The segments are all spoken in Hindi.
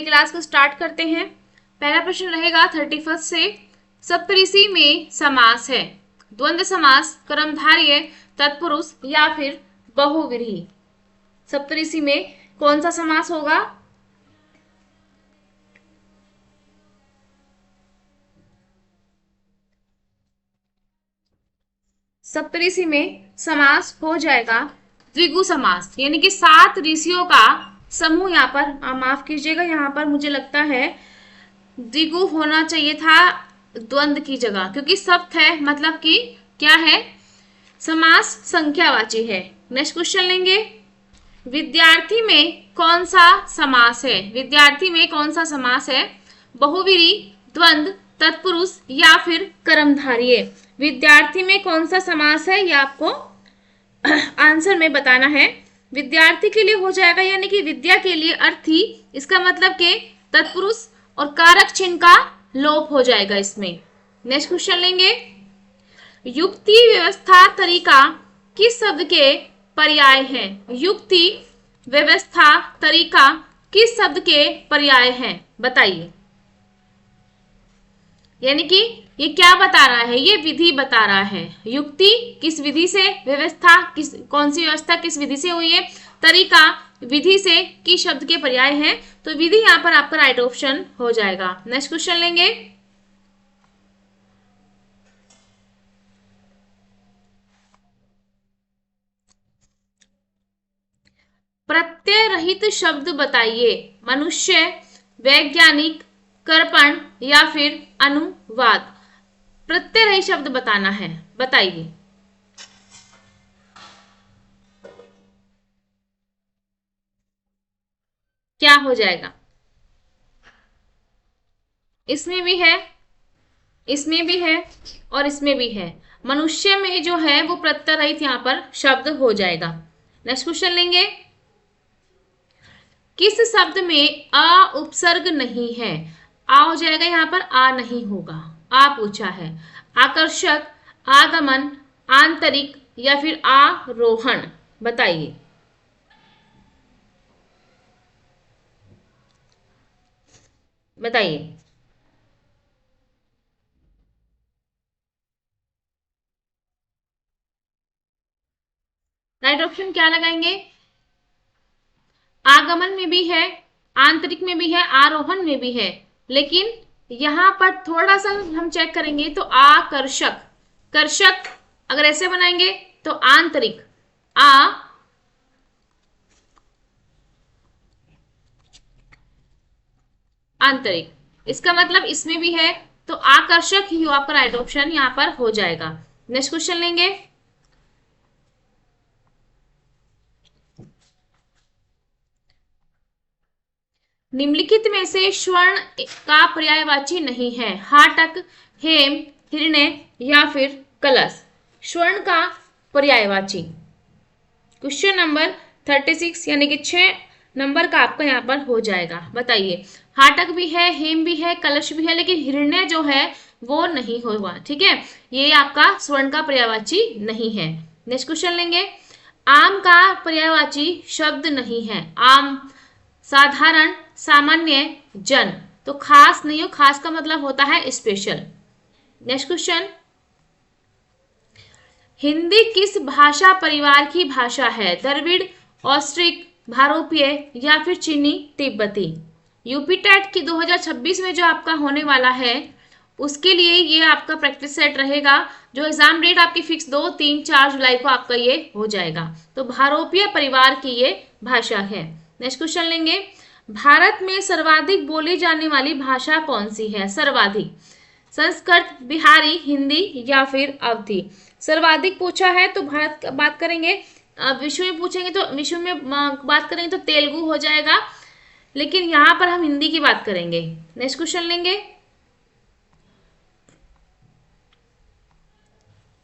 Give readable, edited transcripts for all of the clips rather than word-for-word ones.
क्लास को स्टार्ट करते हैं। पहला प्रश्न रहेगा 31 से। सप्तऋषि में समास है द्वंद्व समास, कर्मधारय, तत्पुरुष या फिर बहुव्रीहि। सप्तऋषि में कौन सा समास होगा? सप्तऋषि में समास हो जाएगा द्विगु समास, यानी कि 7 ऋषियों का समूह। यहाँ पर माफ कीजिएगा, यहाँ पर मुझे लगता है द्विगु होना चाहिए था द्वंद्व की जगह, क्योंकि सप्त है मतलब कि क्या है, समास संख्यावाची है। नेक्स्ट क्वेश्चन लेंगे, विद्यार्थी में कौन सा समास है? विद्यार्थी में कौन सा समास है? बहुव्रीहि, द्वंद्व, तत्पुरुष या फिर कर्मधारय। विद्यार्थी में कौन सा समास है, ये आपको आंसर में बताना है। विद्यार्थी के लिए हो जाएगा, यानी कि विद्या के लिए अर्थी, इसका मतलब के तत्पुरुष और कारक चिन्ह का लोप हो जाएगा इसमें। नेक्स्ट क्वेश्चन लेंगे, युक्ति, व्यवस्था, तरीका किस शब्द के पर्याय हैं? युक्ति, व्यवस्था, तरीका किस शब्द के पर्याय हैं? बताइए। यानी कि ये क्या बता रहा है? ये विधि बता रहा है। युक्ति किस विधि से, व्यवस्था किस, कौन सी व्यवस्था किस विधि से हुई है, तरीका विधि से किस शब्द के पर्याय हैं। तो विधि यहाँ पर आपका राइट ऑप्शन हो जाएगा। नेक्स्ट क्वेश्चन लेंगे, प्रत्यय रहित शब्द बताइए। मनुष्य, वैज्ञानिक, कर्पण या फिर अनुवाद। प्रत्यय रहित शब्द बताना है, बताइए। क्या हो जाएगा? इसमें भी है, इसमें भी है और इसमें भी है। मनुष्य में जो है वो प्रत्यय रहित यहाँ पर शब्द हो जाएगा। नेक्स्ट क्वेश्चन लेंगे, किस शब्द में आ उपसर्ग नहीं है? आ हो जाएगा, यहाँ पर आ नहीं होगा। आ पूछा है। आकर्षक, आगमन, आंतरिक या फिर आरोहण। बताइए। बताइए। राइट ऑप्शन क्या लगाएंगे? आगमन में भी है, आंतरिक में भी है, आरोहण में भी है, लेकिन यहां पर थोड़ा सा हम चेक करेंगे तो आकर्षक, कर्षक अगर ऐसे बनाएंगे तो आंतरिक, आंतरिक, इसका मतलब इसमें भी है, तो आकर्षक ही आपका राइट ऑप्शन यहां पर हो जाएगा। नेक्स्ट क्वेश्चन लेंगे, निम्नलिखित में से स्वर्ण का पर्यायवाची नहीं है? हाटक, हेम, हिरण्य या फिर कलश। स्वर्ण का पर्यायवाची क्वेश्चन नंबर 36 यानी कि 6 नंबर का आपका यहाँ पर हो जाएगा। बताइए। हाटक भी है, हेम भी है, कलश भी है, लेकिन हिरण्य जो है वो नहीं होगा। ठीक है, ये आपका स्वर्ण का पर्यायवाची नहीं है। नेक्स्ट क्वेश्चन लेंगे, आम का पर्यायवाची शब्द नहीं है। आम, साधारण, सामान्य, जन। तो खास नहीं हो, खास का मतलब होता है स्पेशल। नेक्स्ट क्वेश्चन, हिंदी किस भाषा परिवार की भाषा है? द्रविड़, ऑस्ट्रिक, भारोपीय या फिर चीनी तिब्बती। यूपी टेट की 2026 में जो आपका होने वाला है उसके लिए ये आपका प्रैक्टिस सेट रहेगा। जो एग्जाम डेट आपकी फिक्स 2, 3, 4 जुलाई को आपका ये हो जाएगा। तो भारोपीय परिवार की ये भाषा है। नेक्स्ट क्वेश्चन लेंगे, भारत में सर्वाधिक बोली जाने वाली भाषा कौन सी है? सर्वाधिक, संस्कृत, बिहारी, हिंदी या फिर अवधी। सर्वाधिक पूछा है तो भारत का बात करेंगे। विश्व में पूछेंगे तो विश्व में बात करेंगे तो तेलुगु हो जाएगा, लेकिन यहाँ पर हम हिंदी की बात करेंगे। नेक्स्ट क्वेश्चन लेंगे,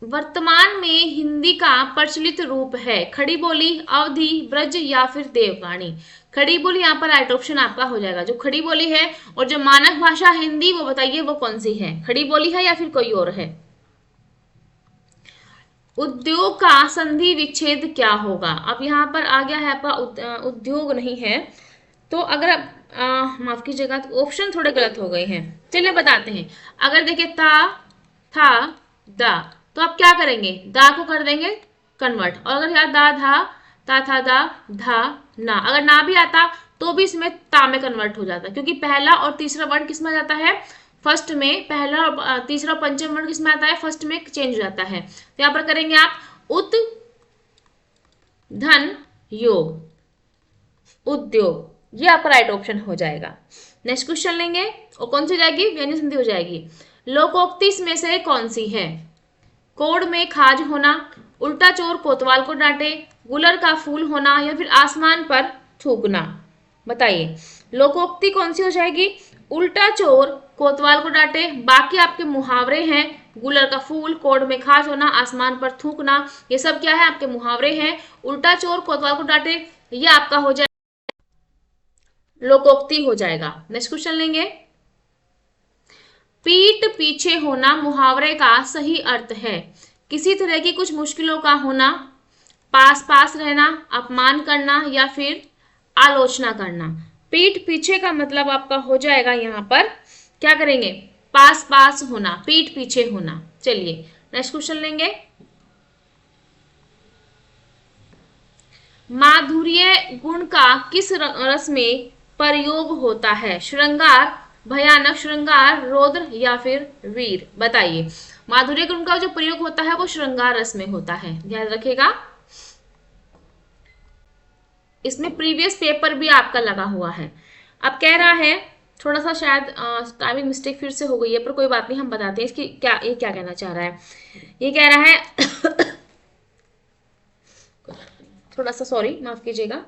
वर्तमान में हिंदी का प्रचलित रूप है? खड़ी बोली, अवधी, ब्रज या फिर देववाणी। खड़ी बोली यहाँ पर राइट ऑप्शन आपका हो जाएगा। जो खड़ी बोली है और जो मानक भाषा हिंदी, वो बताइए वो कौन सी है? खड़ी बोली है या फिर कोई और है? उद्योग का संधि विच्छेद क्या होगा? अब यहाँ पर आ गया है आपका उद्योग नहीं है, तो अगर माफ कीजिएगा, तो ऑप्शन थोड़े गलत हो गए हैं। चलिए बताते हैं। अगर देखिए ता, था, दा, तो आप क्या करेंगे, दा को कर देंगे कन्वर्ट। और अगर यहाँ दा, धा, ता, था, दा, धा, ना, अगर ना भी आता तो भी इसमें ता में कन्वर्ट हो जाता है, क्योंकि पहला और तीसरा वर्ण किस में जाता है, फर्स्ट में। पहला और तीसरा और पंचम वर्ण किस में आता है, फर्स्ट में चेंज हो जाता है। तो यहाँ पर करेंगे आप उत, धन, योग, उद्योग, ये आपका राइट ऑप्शन हो जाएगा। नेक्स्ट क्वेश्चन लेंगे, और कौन सी हो जाएगी, व्यंजन संधि हो जाएगी। लोकोक्ति इसमें से कौन सी है, कोड़ में खाज होना, उल्टा चोर कोतवाल को डांटे, गुलर का फूल होना, या फिर आसमान पर थूकना। बताइए लोकोक्ति कौन सी हो जाएगी, उल्टा चोर कोतवाल को डांटे। बाकी आपके मुहावरे हैं, गुलर का फूल, कोड़ में खाज होना, आसमान पर थूकना, ये सब क्या है, आपके मुहावरे हैं। उल्टा चोर कोतवाल को डांटे ये आपका हो जाएगा लोकोक्ति हो जाएगा। नेक्स्ट क्वेश्चन लेंगे, पीठ पीछे होना मुहावरे का सही अर्थ है, किसी तरह की कुछ मुश्किलों का होना, पास पास रहना, अपमान करना, या फिर आलोचना करना। पीठ पीछे का मतलब आपका हो जाएगा यहाँ पर, क्या करेंगे, पास पास होना, पीठ पीछे होना। चलिए नेक्स्ट क्वेश्चन लेंगे, माधुर्य गुण का किस रस में प्रयोग होता है, श्रृंगार, भयानक श्रृंगार, रौद्र, या फिर वीर। बताइए माधुर्य गुण का जो प्रयोग होता है वो श्रृंगार रस में होता है, ध्यान रखिएगा। इसमें प्रीवियस पेपर भी आपका लगा हुआ है। अब कह रहा है, थोड़ा सा शायद टाइमिंग मिस्टेक फिर से हो गई है, पर कोई बात नहीं, हम बताते हैं इसकी क्या, ये क्या कहना चाह रहा है। ये कह रहा है थोड़ा सा सॉरी, माफ कीजिएगा।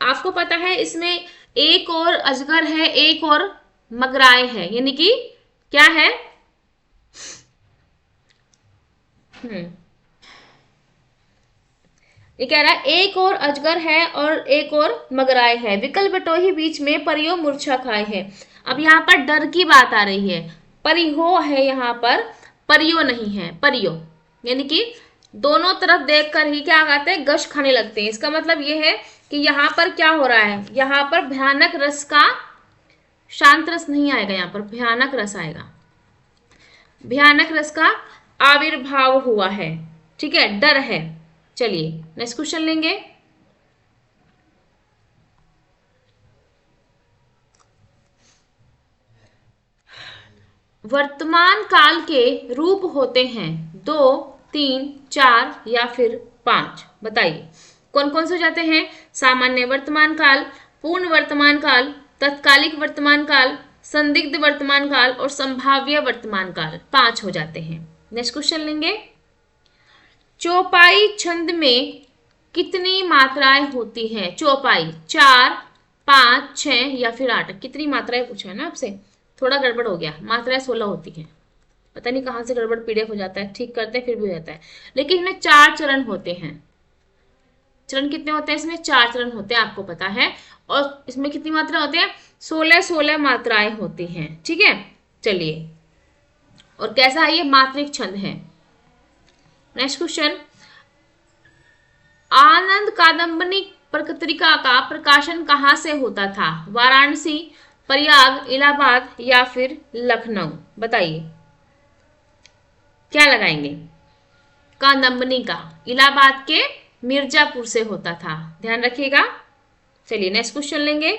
आपको पता है इसमें एक और अजगर है, एक और मगराए है, यानी कि क्या है, ये कह रहा है एक और अजगर है और एक और मगराए है, विकल बटोही बीच में परियो मूर्छा खाए है। अब यहाँ पर डर की बात आ रही है, परिहो है यहाँ पर, परियो नहीं है, परियो, यानी कि दोनों तरफ देखकर ही क्या कहते हैं, गश खाने लगते हैं। इसका मतलब ये है कि यहाँ पर क्या हो रहा है, यहाँ पर भयानक रस का शांत रस नहीं आएगा, यहाँ पर भयानक रस आएगा, भयानक रस का आविर्भाव हुआ है, ठीक है, डर है। चलिए नेक्स्ट क्वेश्चन लेंगे, वर्तमान काल के रूप होते हैं 2, 3, 4 या फिर 5। बताइए कौन कौन से हो जाते हैं, सामान्य वर्तमान काल, पूर्ण वर्तमान काल, तत्कालिक वर्तमान काल, संदिग्ध वर्तमान काल और संभाव्य वर्तमान काल। 5 हो जाते हैं। नेक्स्ट क्वेश्चन लेंगे, चौपाई छंद में कितनी मात्राएं होती हैं, चौपाई 4, 5, 6 या फिर 8। कितनी मात्राएं पूछा है ना आपसे, थोड़ा गड़बड़ हो गया, मात्राएं 16 होती हैं, पता नहीं कहाँ से गड़बड़ पीडीएफ हो जाता है, ठीक करते हैं फिर भी हो जाता है। लेकिन इसमें 4 चरण होते हैं। चरण कितने होते हैं इसमें, 4 चरण होते हैं, आपको पता है। और इसमें कितनी मात्रा होती है, 16 मात्राएं होती हैं, ठीक है। चलिए, और कैसा है ये, मात्रिक छंद है। नेक्स्ट क्वेश्चन, आनंद कादम्बनी पत्रिका का प्रकाशन कहाँ से होता था, वाराणसी, प्रयाग, इलाहाबाद या फिर लखनऊ। बताइए क्या लगाएंगे, कादम्बनी का इलाहाबाद के मिर्जापुर से होता था, ध्यान रखिएगा। चलिए नेक्स्ट क्वेश्चन लेंगे,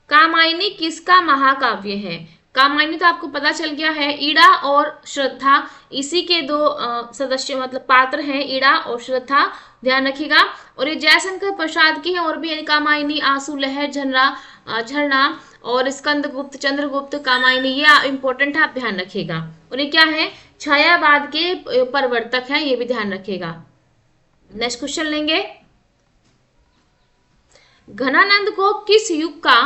कामायनी किसका महाकाव्य है। कामायनी तो आपको पता चल गया है, ईड़ा और श्रद्धा इसी के 2 सदस्य मतलब पात्र हैं, ईड़ा और श्रद्धा, ध्यान रखिएगा। और ये जयशंकर प्रसाद की है, और भी कामायनी, आंसू, लहर, झरना और स्कंदगुप्त, चंद्रगुप्त, कामायनी, ये इंपॉर्टेंट है, आप ध्यान रखिएगा। और ये क्या है, छायावाद के प्रवर्तक है, ये भी ध्यान रखिएगा। नेक्स्ट क्वेश्चन लेंगे, घनानंद को किस युग का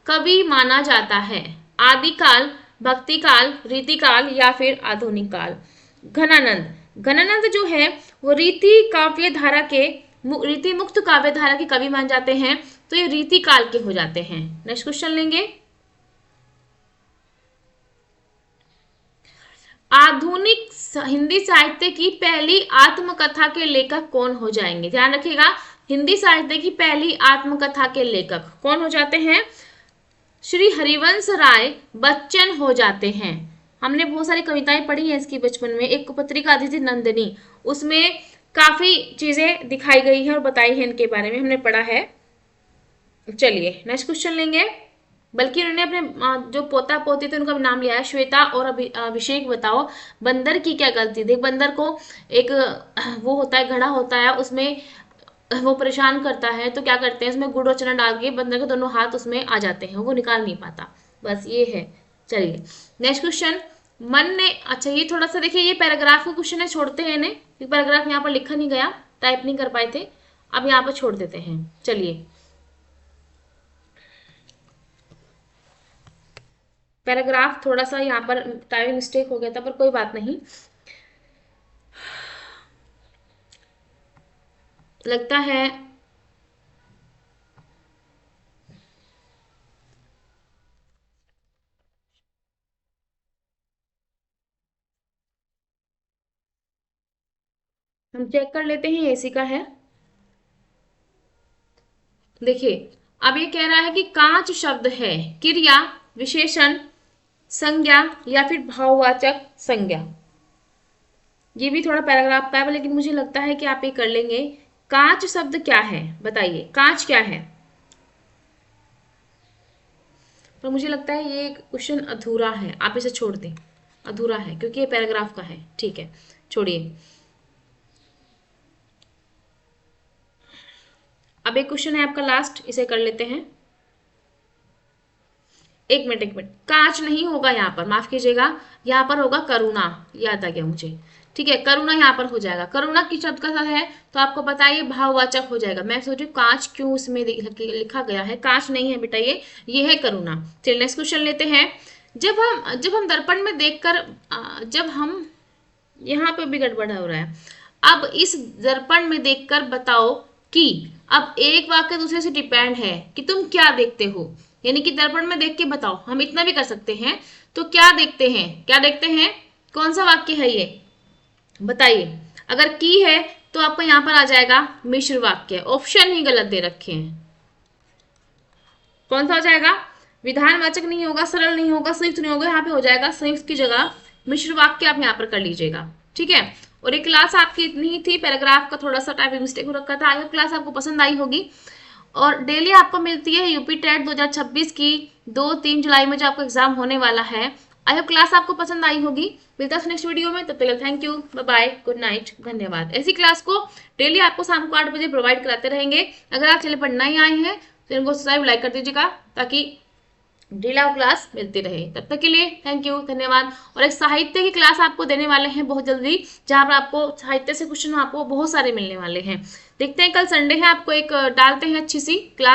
कवि माना जाता है, आदिकाल, भक्तिकाल, रीतिकाल या फिर आधुनिक काल। घनानंद जो है वो रीति काव्य धारा के, रीति मुक्त काव्य धारा के कवि मान जाते हैं, तो ये रीति काल के हो जाते हैं। नेक्स्ट क्वेश्चन लेंगे, आधुनिक हिंदी साहित्य की पहली आत्मकथा के लेखक कौन हो जाएंगे। ध्यान रखिएगा, हिंदी साहित्य की पहली आत्मकथा के लेखक कौन हो जाते हैं? श्री हरिवंश राय बच्चन हो जाते हैं। हमने बहुत सारी कविताएं पढ़ी हैं इसकी बचपन में। एक पत्रिका आती थी नंदिनी, उसमें काफी चीजें दिखाई गई है और बताई है इनके बारे में, हमने पढ़ा है। चलिए नेक्स्ट क्वेश्चन लेंगे। बल्कि उन्होंने अपने जो पोता पोती थे उनका नाम लिया है, श्वेता और अभिषेक। बताओ बंदर की क्या गलती थी? बंदर को एक वो होता है, घड़ा होता है, उसमें वो परेशान करता है, तो क्या करते हैं उसमें गुड़ और चना डाल के बंदर के दोनों हाथ उसमें आ जाते हैं, वो निकाल नहीं पाता। बस ये है। चलिए नेक्स्ट क्वेश्चन। मन ने, अच्छा ये थोड़ा सा देखिए, ये पैराग्राफ का क्वेश्चन है, छोड़ते हैं इन्हें। पैराग्राफ यहाँ पर लिखा नहीं गया, टाइप नहीं कर पाए थे, अब यहाँ पर छोड़ देते हैं। चलिए पैराग्राफ थोड़ा सा यहाँ पर टाइपिंग मिस्टेक हो गया था, पर कोई बात नहीं। लगता है हम चेक कर लेते हैं, एसी का है। देखिए अब ये कह रहा है कि कांच शब्द है क्रिया, विशेषण, संज्ञा या फिर भाववाचक संज्ञा। ये भी थोड़ा पैराग्राफ का है, लेकिन मुझे लगता है कि आप ये कर लेंगे। कांच शब्द क्या है बताइए, कांच क्या है? पर मुझे लगता है ये क्वेश्चन अधूरा है, आप इसे छोड़ दें, अधूरा है क्योंकि ये पैराग्राफ का है। ठीक है छोड़िए। अब एक क्वेश्चन है आपका लास्ट, इसे कर लेते हैं। एक मिनट, कांच नहीं होगा यहाँ पर, माफ कीजिएगा, यहाँ पर होगा करुणा, याद आ गया मुझे। ठीक है करुणा यहाँ पर हो जाएगा। करुणा की शब्द का है तो आपको पता है ये भाववाचक हो जाएगा। मैं सोचू कांच क्यों उसमें लिखा गया है, कांच नहीं है बेटा, ये है करुणा। चलिए नेक्स्ट क्वेश्चन लेते हैं। जब हम दर्पण में देखकर, जब हम, यहाँ पे भी गड़बड़ हो रहा है। अब इस दर्पण में देखकर बताओ कि, अब एक वाक्य दूसरे से डिपेंड है कि तुम क्या देखते हो, यानी कि दर्पण में देख के बताओ, हम इतना भी कर सकते हैं। तो क्या देखते हैं, क्या देखते हैं, कौन सा वाक्य है ये बताइए। अगर की है तो आपको यहां पर आ जाएगा मिश्र वाक्य, ऑप्शन ही गलत दे रखे हैं। कौन सा हो जाएगा? विधानवाचक नहीं होगा, सरल नहीं होगा, संयुक्त नहीं होगा, यहाँ पे हो जाएगा संयुक्त की जगह मिश्र वाक्य, आप यहाँ पर कर लीजिएगा। ठीक है। और ये क्लास आपकी इतनी ही थी, पैराग्राफ का थोड़ा सा टाइपिंग मिस्टेक हो रखा था। आई होप क्लास आपको पसंद आई होगी। और डेली आपको मिलती है यूपी टेट 2026 की 2-3 जुलाई में जो आपका एग्जाम होने वाला है। आई होप क्लास आपको पसंद आई होगी। मिलता है नेक्स्ट वीडियो में, तब तक thank you, bye bye, good night, धन्यवाद। ऐसी क्लास को डेली आपको शाम को 8 बजे प्रोवाइड कराते रहेंगे। अगर आप चैनल पर नए आए हैं तो इनको सब्सक्राइब लाइक कर दीजिएगा, ताकि डेली क्लास मिलती रहे। तब तक के लिए थैंक यू, धन्यवाद। और एक साहित्य की क्लास आपको देने वाले हैं बहुत जल्दी, जहां पर आपको साहित्य से क्वेश्चन आपको बहुत सारे मिलने वाले हैं। देखते हैं, कल संडे है, आपको एक डालते हैं अच्छी सी क्लास।